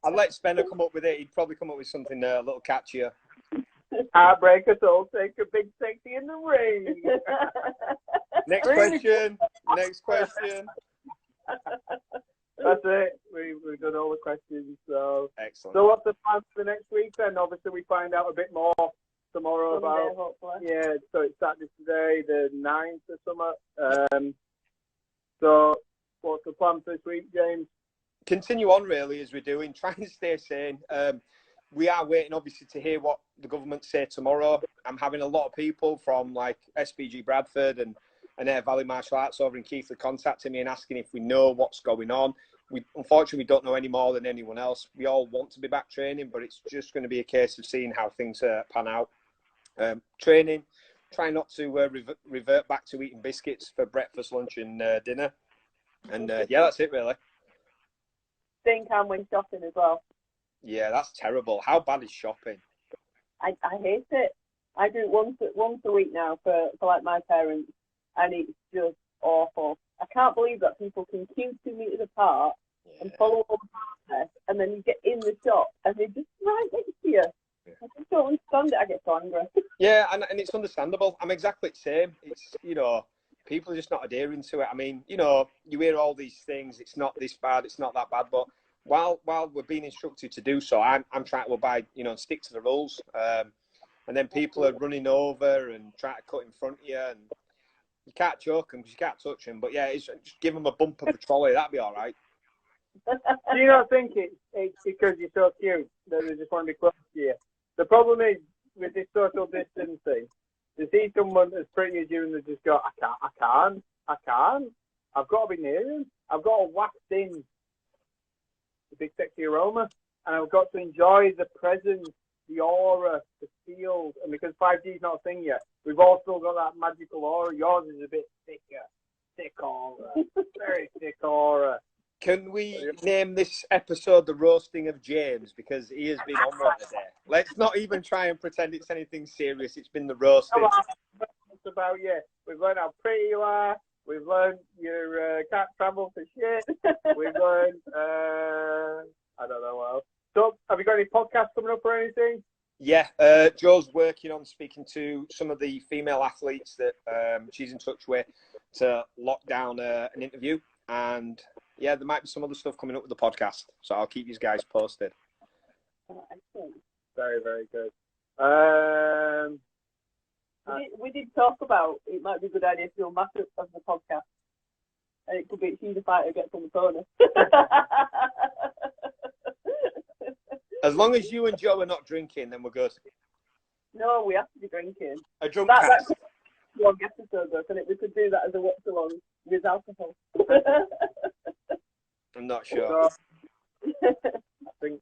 I'd let Spencer come up with it. He'd probably come up with something a little catchier. Heartbreaker Soul, take a big sexy in the ring. Next question. Next question. That's it. We've done all the questions. So excellent. So what's the plan for the next week then? Obviously, we find out a bit more tomorrow Sunday, about. hopefully. Yeah, so it's Saturday today, the 9th or something. So what's the plan for this week, James? Continue on really as we're doing. Try and stay sane. We are waiting, obviously, to hear what the government say tomorrow. I'm having a lot of people from like SPG Bradford and Air Valley Martial Arts over in Keighley contacting me and asking if we know what's going on. Unfortunately, we don't know any more than anyone else. We all want to be back training, but it's just going to be a case of seeing how things pan out. Training, try not to revert back to eating biscuits for breakfast, lunch and dinner. And yeah, that's it really. Staying calm when shopping as well. Yeah, that's terrible. How bad is shopping? I hate it. I do it once a week now for like my parents, and it's just awful. I can't believe that people can queue 2 meters apart and follow all the process, and then you get in the shop and they're just right next to you. Yeah. I just don't understand it. I get so angry. Yeah, and it's understandable. I'm exactly the same. It's, people are just not adhering to it. I mean, you hear all these things. It's not this bad. It's not that bad. But while we're being instructed to do so, I'm trying to abide, and stick to the rules. And then people are running over and trying to cut in front of you, and you can't choke them because you can't touch them. But yeah, just give them a bumper for trolley. That'd be all right. Do you not think it's because you're so cute that they just want to be close to you? The problem is with this social distancing, to see someone as pretty as you and they just go, I can't. I've got to be near him. I've got to wax in the big sexy aroma, and I've got to enjoy the presence, the aura, the feel. And because 5G is not a thing yet, we've all still got that magical aura. Yours is a bit thicker, thick aura, very thick aura. Can we name this episode The Roasting of James? Because he has been on one today. Let's not even try and pretend it's anything serious. It's been the roasting. It's about you. We've learned how pretty you are. We've learned you can't travel for shit. We've learned, I don't know what else. So, have you got any podcasts coming up or anything? Yeah, Joe's working on speaking to some of the female athletes that she's in touch with to lock down an interview. And yeah, there might be some other stuff coming up with the podcast. So I'll keep you guys posted. Very, very good. We did talk about it might be a good idea to do a mashup of the podcast. And it could be She's a Fighter gets on the corner. As long as you and Joe are not drinking, then we're good. No, we have to be drinking. A drunk that could be one episode though, and we could do that as a watch along with alcohol. I'm not sure. So, I think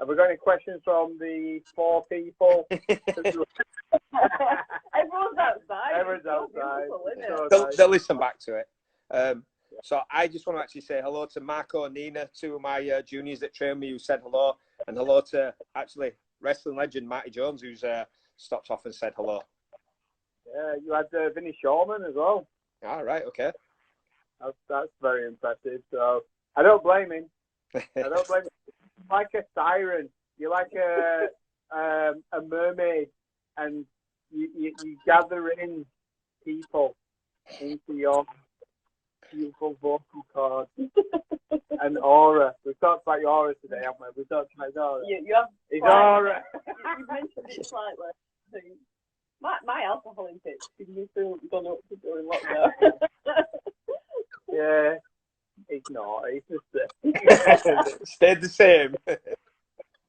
have we got any questions from the 4 people? Everyone's outside. Everyone's outside. They'll listen back to it. So I just want to actually say hello to Marco and Nina, 2 of my juniors that trained me, who said hello, and hello to actually wrestling legend Matty Jones, who's stopped off and said hello. Yeah, you had Vinnie Shawman as well. All right, okay. That's very impressive. So I don't blame him. You're like a siren. You're like a mermaid, and you gather in people into your beautiful vocal cords and aura. We've talked about your aura today, haven't we? We've talked about his aura. You have his aura. You mentioned it slightly. My alcohol intake significantly gone up during lockdown. Yeah, it's not. It's just stayed the same.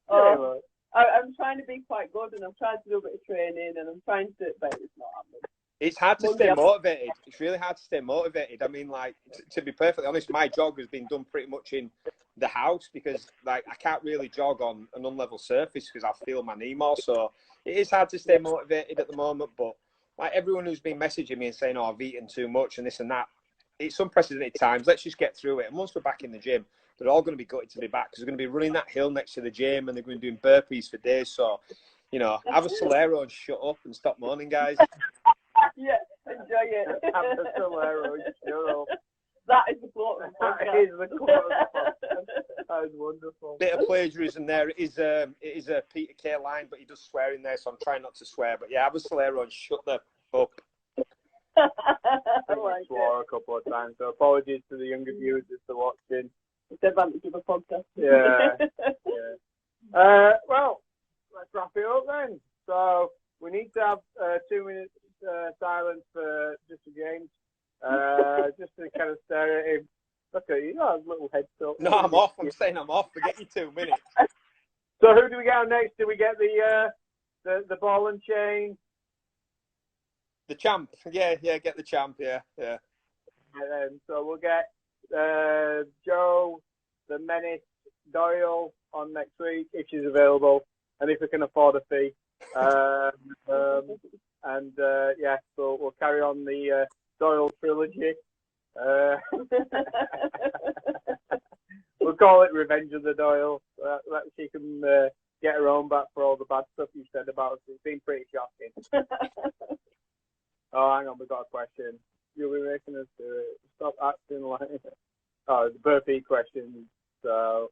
I'm trying to be quite good, and I'm trying to do a bit of training, and I'm trying to, but it's not happening. It's hard to stay motivated. It's really hard to stay motivated. I mean, like, to be perfectly honest, my jog has been done pretty much in the house because, like, I can't really jog on an unlevel surface because I feel my knee more. So it is hard to stay motivated at the moment. But like everyone who's been messaging me and saying, "Oh, I've eaten too much and this and that," it's unprecedented times. Let's just get through it. And once we're back in the gym, they're all going to be gutted to be back because they're going to be running that hill next to the gym and they're going to be doing burpees for days. So, have a Solero and shut up and stop moaning, guys. Yeah, enjoy it. Have a Solero and shut up. That is the quote of the podcast. That is the quote of the podcast. That is wonderful. Bit of plagiarism there. It is a Peter Kay line, but he does swear in there, so I'm trying not to swear. But yeah, have a Solero and shut the up. I swore a couple of times, so apologies to the younger viewers if they're watching. It's the advantage of a podcast. Yeah. Well, let's wrap wrap it up then. So we need to have 2 minutes silence for just a James, just to kind of stare at him. Look at you, that little head tilt. No, I'm off. I'm saying I'm off. Forget your 2 minutes. So who do we get on next? Do we get the ball and chain? The champ. Yeah, get the champ. Yeah. So we'll get Joe, the Menace, Doyle on next week if she's available, and if we can afford a fee. So we'll carry on the Doyle trilogy. We'll call it Revenge of the Doyle. That she can get her own back for all the bad stuff you said about us. It's been pretty shocking. Oh, hang on, we've got a question. You'll be making us do it. Stop acting like... Oh, it's a burpee question. So,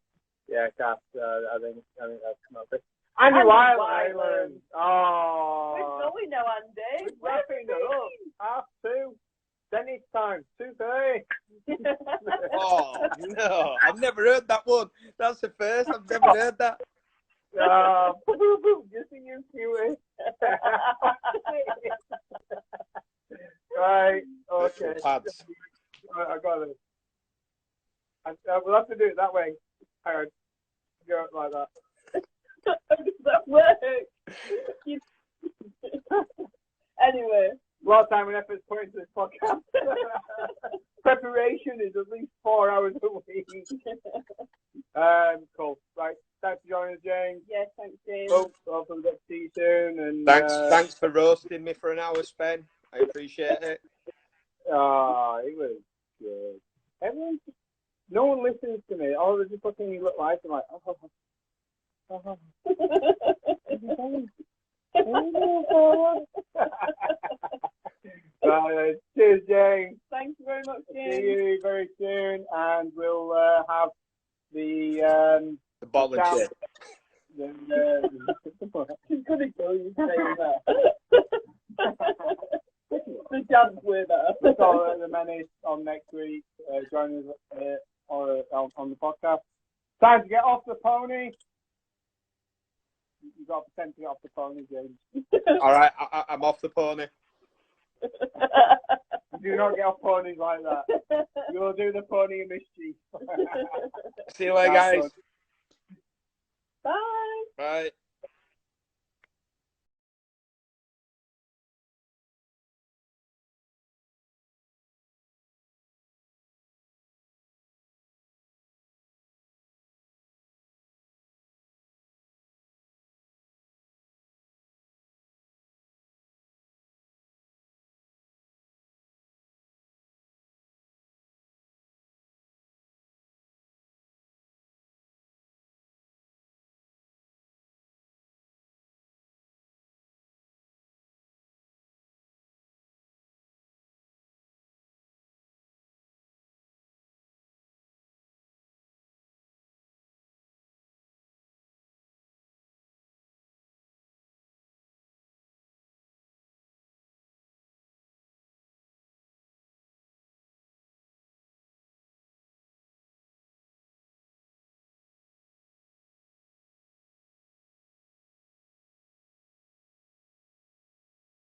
yeah, Cass, I think that's come up with. Andy Island. Oh. We're going now, Andy. We're wrapping it up. 2:30. Dennis time. 2:30. Oh no, I've never heard that one. That's the first. I've never heard that. Just a you, cutie. Right. Okay. Pads. I got it. We'll have to do it that way. Hang on. Go like that. Does that work? Anyway. A lot of time and effort put into this podcast. Preparation is at least 4 hours a week. Cool. Right. Thanks for joining us, James. Yes, thanks, James. Hopefully we'll get to see you soon. And Thanks for roasting me for an hour, Spen. I appreciate it. It was good. No one listens to me. All they're just looking at you look like I'm like, cheers, James. Thank you very much, James. See you very soon, and we'll have the ball and chain. She's gonna kill you saying that. The jump with her. We'll call the Menace on next week. Join us on the podcast. Time to get off the pony. You've got to pretend to get off the pony, James. All right, I'm off the pony. Do not get off ponies like that. You will do the pony a mischief. See you later, guys.